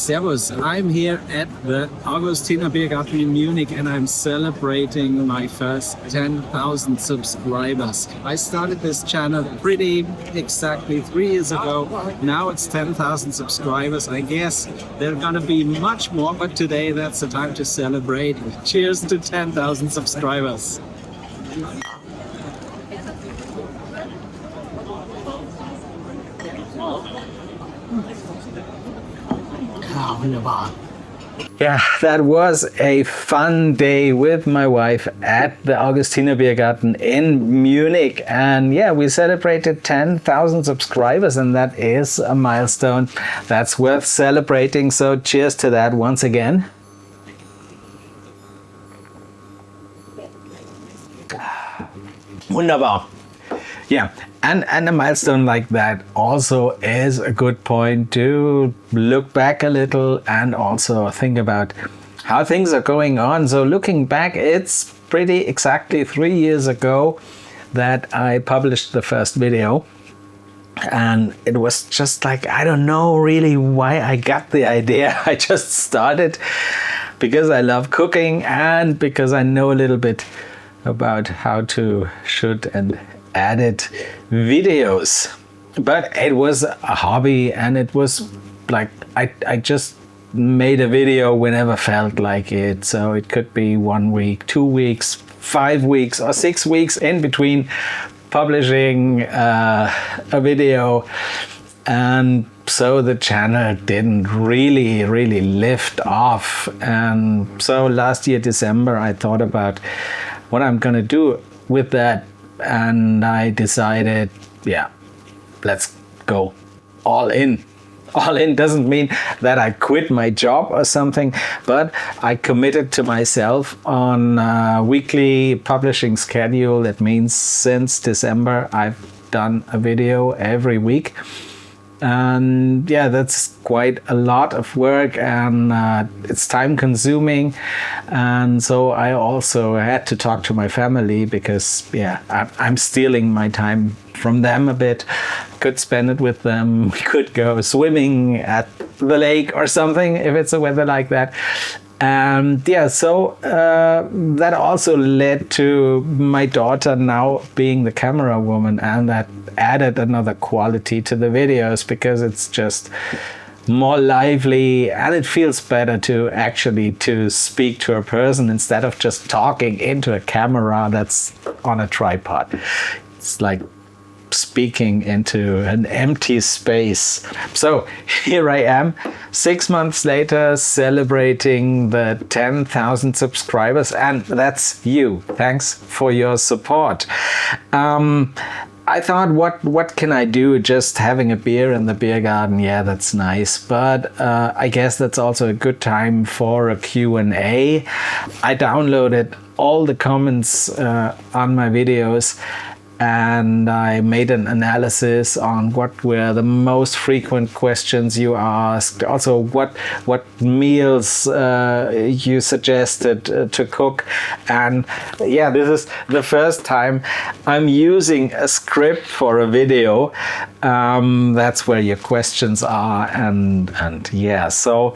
Servus, I'm here at the Augustiner Biergarten in Munich and I'm celebrating my first 10,000 subscribers. I started this channel pretty exactly 3 years ago. Now it's 10,000 subscribers. I guess there are going to be much more, but today that's the time to celebrate. Cheers to 10,000 subscribers. Yeah, that was a fun day with my wife at the Augustiner Biergarten in Munich. And yeah, we celebrated 10,000 subscribers, and that is a milestone that's worth celebrating. So cheers to that once again. Wunderbar. Yeah, and a milestone like that also is a good point to look back a little and also think about how things are going on. So looking back, it's pretty exactly 3 years ago that I published the first video. And it was just like, I don't know really why I got the idea. I just started because I love cooking and because I know a little bit about how to shoot and edit videos. But it was a hobby, and it was like I just made a video whenever felt like it. So it could be 1 week, 2 weeks, 5 weeks or 6 weeks in between publishing a video. And so the channel didn't really lift off. And so last year December I thought about what I'm gonna do with that, and I decided, yeah, let's go all in. All in doesn't mean that I quit my job or something, but I committed to myself on a weekly publishing schedule. That means since December I've done a video every week. And yeah, that's quite a lot of work, and it's time consuming. And so I also had to talk to my family because yeah, I'm stealing my time from them a bit. Could spend it with them. We could go swimming at the lake or something if it's a weather like that. And yeah, so that also led to my daughter now being the camera woman, and that added another quality to the videos because it's just more lively and it feels better to actually to speak to a person instead of just talking into a camera that's on a tripod. It's like speaking into an empty space. So here I am 6 months later celebrating the 10,000 subscribers, and that's you. Thanks for your support. I thought, what can I do? Just having a beer in the beer garden, yeah, that's nice. But I guess that's also a good time for a Q&A. I downloaded all the comments on my videos, and I made an analysis on what were the most frequent questions you asked. Also, what meals you suggested to cook. And yeah, this is the first time I'm using a script for a video. That's where your questions are, and yeah, so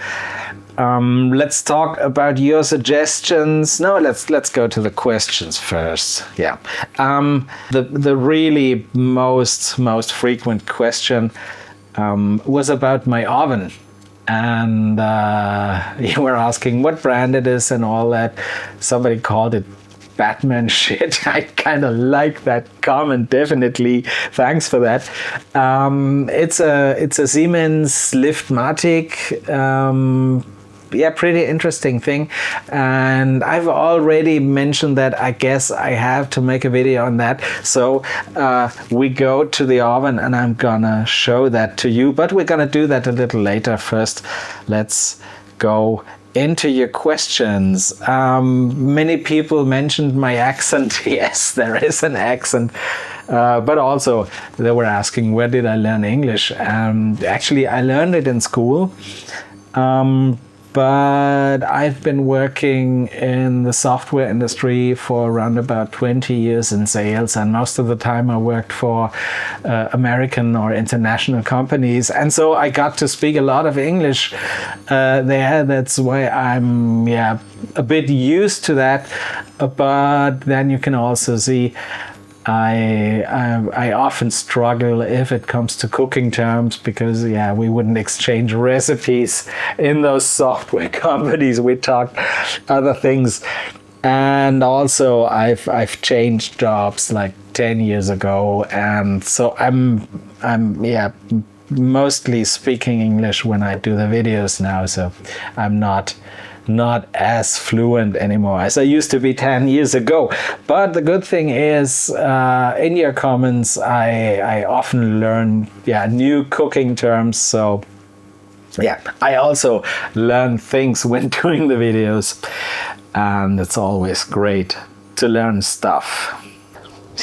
let's talk about your suggestions. No, let's go to the questions first. Yeah, the really most frequent question was about my oven, and you were asking what brand it is and all that. Somebody called it Batman shit. I kind of like that comment, definitely. Thanks for that. It's a Siemens Liftmatic. Yeah, pretty interesting thing, and I've already mentioned that. I guess I have to make a video on that. So we go to the oven and I'm gonna show that to you, but we're gonna do that a little later. First, let's go into your questions. Many people mentioned my accent. Yes, there is an accent. But also they were asking, where did I learn English? Actually, I learned it in school. but I've been working in the software industry for around about 20 years in sales, and most of the time I worked for American or international companies, and so I got to speak a lot of English there. That's why I'm a bit used to that, but then you can also see I often struggle if it comes to cooking terms, because we wouldn't exchange recipes in those software companies. We talked other things, and also I've changed jobs like 10 years ago, and so I'm mostly speaking English when I do the videos now. So I'm not as fluent anymore as I used to be 10 years ago. But the good thing is, in your comments, I often learn new cooking terms. So I also learn things when doing the videos, and it's always great to learn stuff.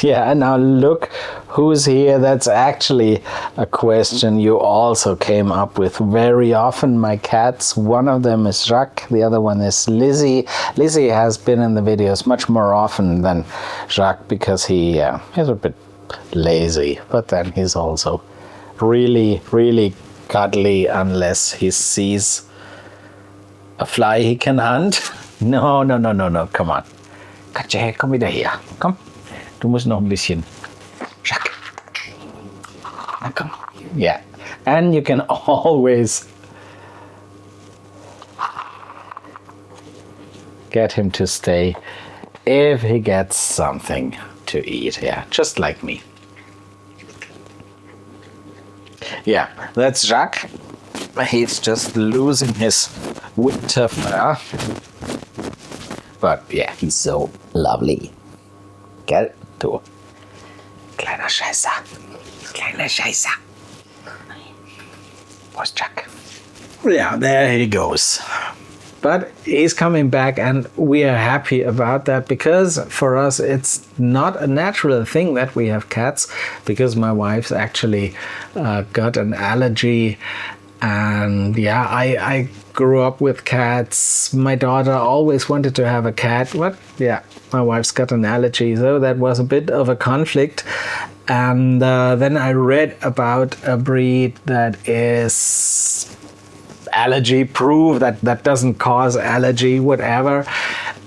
And now look who's here. That's actually a question you also came up with very often. My cats, one of them is Jacques, the other one is Lizzy. Lizzy has been in the videos much more often than Jacques, because he's a bit lazy, but then he's also really, really cuddly unless he sees a fly he can hunt. No, come on. Katje, komm wieder her. Komm. Du musst noch ein bisschen. Jacques. Na komm. Yeah. And you can always get him to stay if he gets something to eat. Yeah, just like me. Yeah, that's Jacques. He's just losing his winter fur. But he's so lovely. Gell? Du. Kleiner Scheißer. Kleiner Scheißer. Where's Jacques? Yeah, there he goes. But he's coming back, and we are happy about that, because for us it's not a natural thing that we have cats, because my wife's actually got an allergy. And I grew up with cats. My daughter always wanted to have a cat, but my wife's got an allergy, so that was a bit of a conflict. And then I read about a breed that is allergy proof, that doesn't cause allergy, whatever.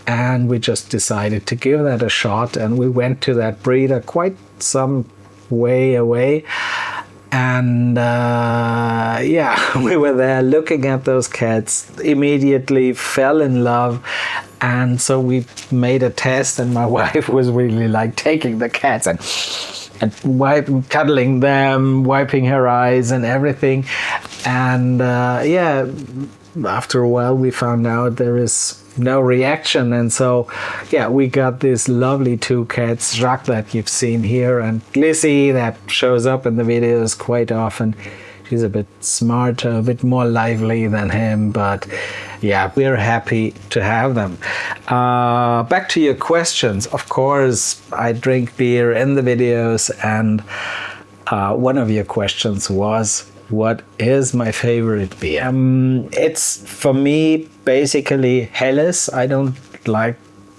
And we just decided to give that a shot, and we went to that breeder quite some way away. And we were there looking at those cats, immediately fell in love. And so we made a test, and my wife was really like taking the cats and cuddling them, wiping her eyes and everything. And after a while we found out there is no reaction, and so we got these lovely two cats, Jacques that you've seen here, and Lizzy that shows up in the videos quite often. She's a bit smarter, a bit more lively than him, but we're happy to have them. Back to your questions. Of course, I drink beer in the videos, and one of your questions was, what is my favorite beer? It's, for me, basically Helles. I don't like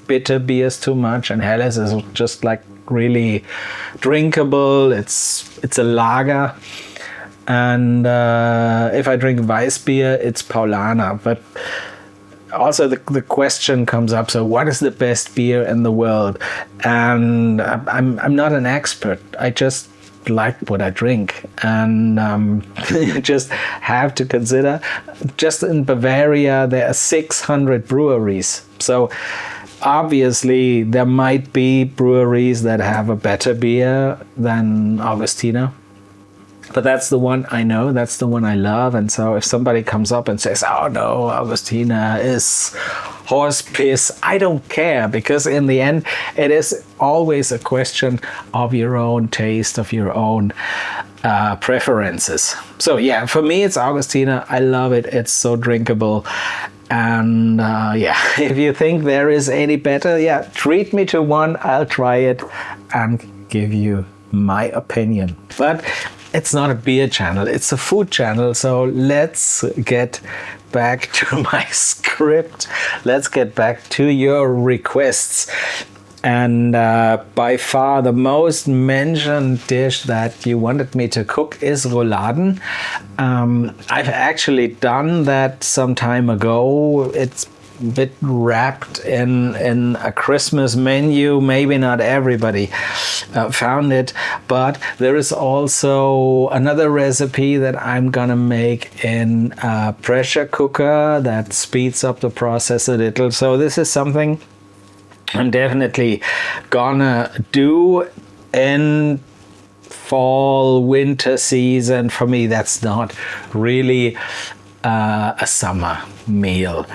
bitter beers too much, and Helles is just like really drinkable. It's a lager. And if I drink Weissbier, it's Paulaner. But also the question comes up, so what is the best beer in the world? And I'm not an expert. I just like what I drink, and you just have to consider, just in Bavaria there are 600 breweries, so obviously there might be breweries that have a better beer than Augustiner, but that's the one I know, that's the one I love. And so if somebody comes up and says, oh no, Augustiner is horse piss, I don't care, because in the end it is always a question of your own taste, of your own preferences. So for me it's Augustiner. I love it. It's so drinkable. And if you think there is any better, treat me to one. I'll try it and give you my opinion. But it's not a beer channel, it's a food channel. So let's get back to my script. Let's get back to your requests. And by far the most mentioned dish that you wanted me to cook is Rouladen. I've actually done that some time ago. It's a bit wrapped in a Christmas menu. Maybe not everybody found it, but there is also another recipe that I'm gonna make in a pressure cooker that speeds up the process a little. So this is something I'm definitely gonna do in fall, winter season. For me, that's not really a summer meal.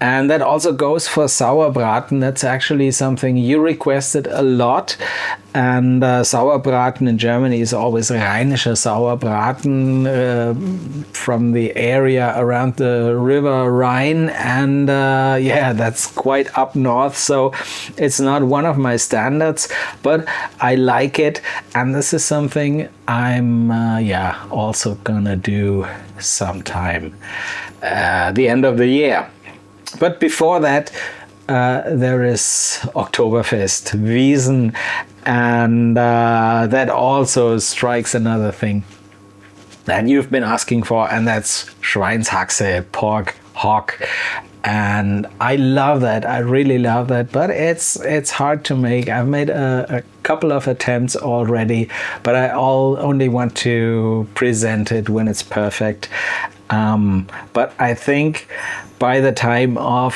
And that also goes for Sauerbraten. That's actually something you requested a lot. And Sauerbraten in Germany is always Rheinische Sauerbraten from the area around the river Rhine. And yeah, that's quite up north. So it's not one of my standards, but I like it. And this is something I'm yeah, also gonna do sometime the end of the year. But before that, there is Oktoberfest, Wiesen, and that also strikes another thing that you've been asking for, and that's Schweinshaxe, pork hock. And I love that. I really love that, but it's hard to make. I've made a couple of attempts already, but I only want to present it when it's perfect. But I think by the time of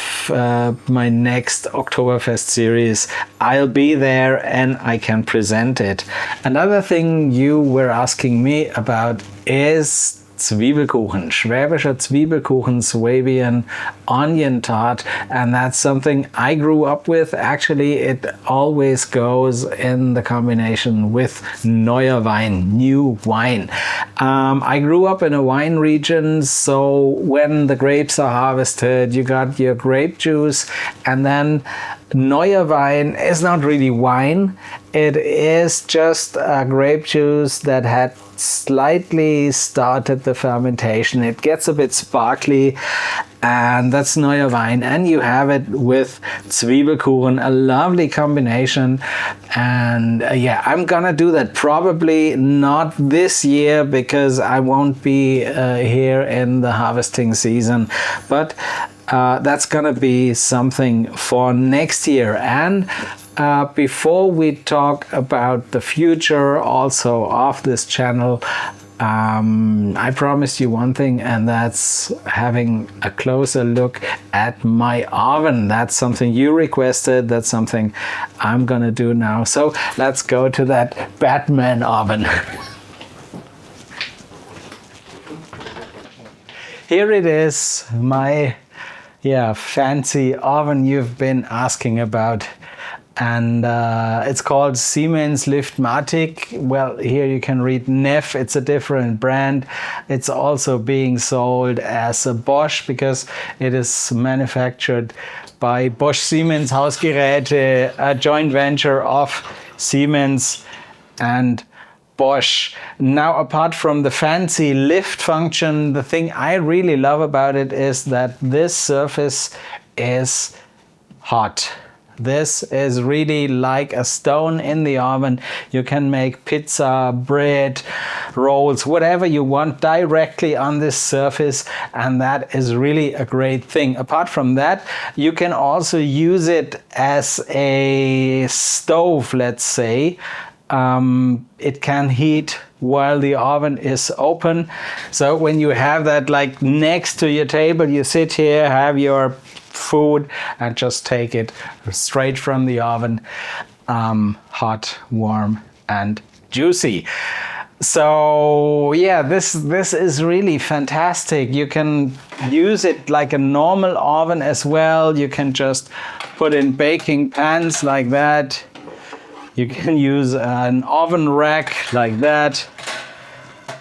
my next Oktoberfest series, I'll be there and I can present it. Another thing you were asking me about is Zwiebelkuchen, Schwäbischer Zwiebelkuchen, Swabian onion tart, and that's something I grew up with. Actually, it always goes in the combination with neuer Wein, new wine. I grew up in a wine region, so when the grapes are harvested, you got your grape juice, and then neuer Wein is not really wine. It is just a grape juice that had slightly started the fermentation. It gets a bit sparkly, and that's neuer Wein. And you have it with Zwiebelkuchen, a lovely combination. And yeah, I'm gonna do that probably not this year because I won't be here in the harvesting season, but that's gonna be something for next year. And before we talk about the future also of this channel, I promised you one thing, and that's having a closer look at my oven. That's something you requested. That's something I'm gonna do now. So let's go to that Batman oven. Here it is, my fancy oven you've been asking about. And it's called Siemens Liftmatic. Well, here you can read Neff. It's a different brand. It's also being sold as a Bosch because it is manufactured by Bosch Siemens Hausgeräte, a joint venture of Siemens and Bosch. Now, apart from the fancy lift function, the thing I really love about it is that this surface is hot. This is really like a stone in the oven. You can make pizza, bread, rolls, whatever you want directly on this surface, and that is really a great thing. Apart from that, you can also use it as a stove, let's say. It can heat while the oven is open. So when you have that like next to your table, you sit here, have your food, and just take it straight from the oven, hot, warm, and juicy. So yeah, this is really fantastic. You can use it like a normal oven as well. You can just put in baking pans like that. You can use an oven rack like that.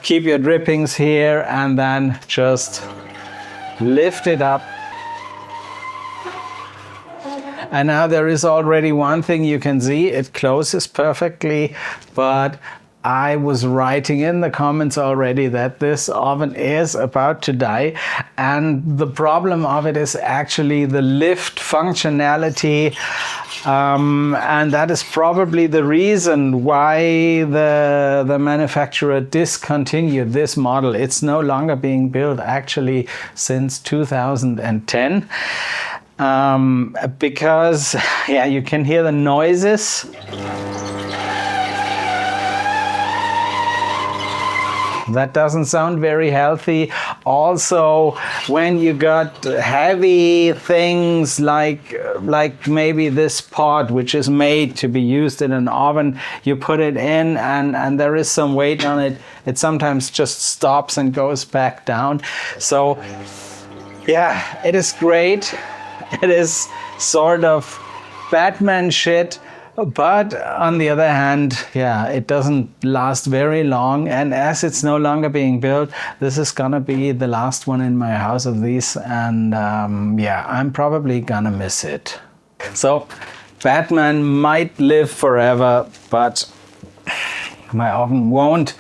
Keep your drippings here and then just lift it up. And now there is already one thing you can see. It closes perfectly, but I was writing in the comments already that this oven is about to die, and the problem of it is actually the lift functionality, and that is probably the reason why the manufacturer discontinued this model. It's no longer being built actually since 2010. Because yeah, you can hear the noises. That doesn't sound very healthy. Also, when you got heavy things like maybe this pot, which is made to be used in an oven, you put it in and there is some weight on it, it sometimes just stops and goes back down. So yeah, it is great. It is sort of Batman shit. But on the other hand, yeah, it doesn't last very long. And as it's no longer being built, this is gonna be the last one in my house of these. And yeah, I'm probably gonna miss it. So Batman might live forever, but my oven won't.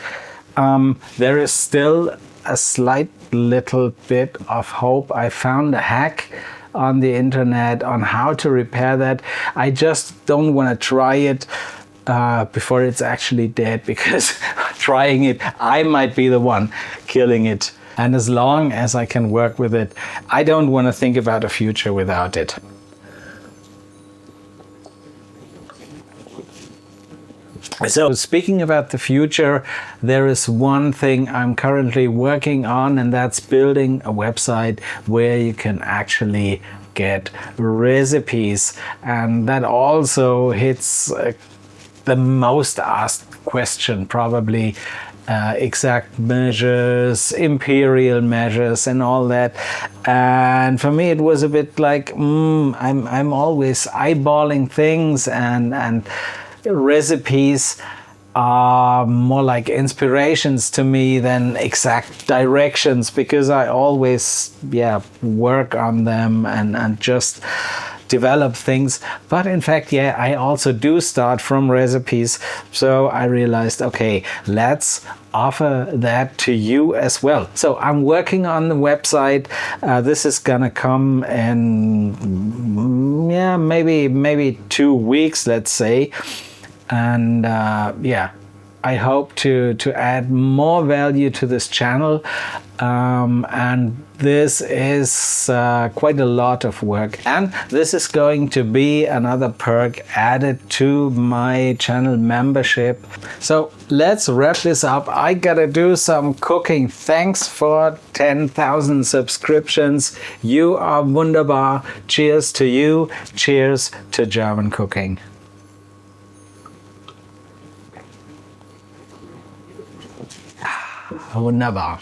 There is still a slight little bit of hope. I found a hack on the internet on how to repair that. I just don't want to try it before it's actually dead, because trying it, I might be the one killing it. And as long as I can work with it, I don't want to think about a future without it. So speaking about the future, there is one thing I'm currently working on, and that's building a website where you can actually get recipes. And that also hits the most asked question probably, exact measures, imperial measures and all that. And for me it was a bit like, I'm always eyeballing things, and recipes are more like inspirations to me than exact directions, because I always work on them and just develop things. But in fact, yeah, I also do start from recipes. So I realized, okay, let's offer that to you as well. So I'm working on the website. This is gonna come in maybe 2 weeks, let's say. And I hope to add more value to this channel, and this is quite a lot of work, and this is going to be another perk added to my channel membership. So let's wrap this up. I gotta do some cooking. Thanks for 10,000 subscriptions. You are wunderbar. Cheers to you. Cheers to German cooking. Wunderbar.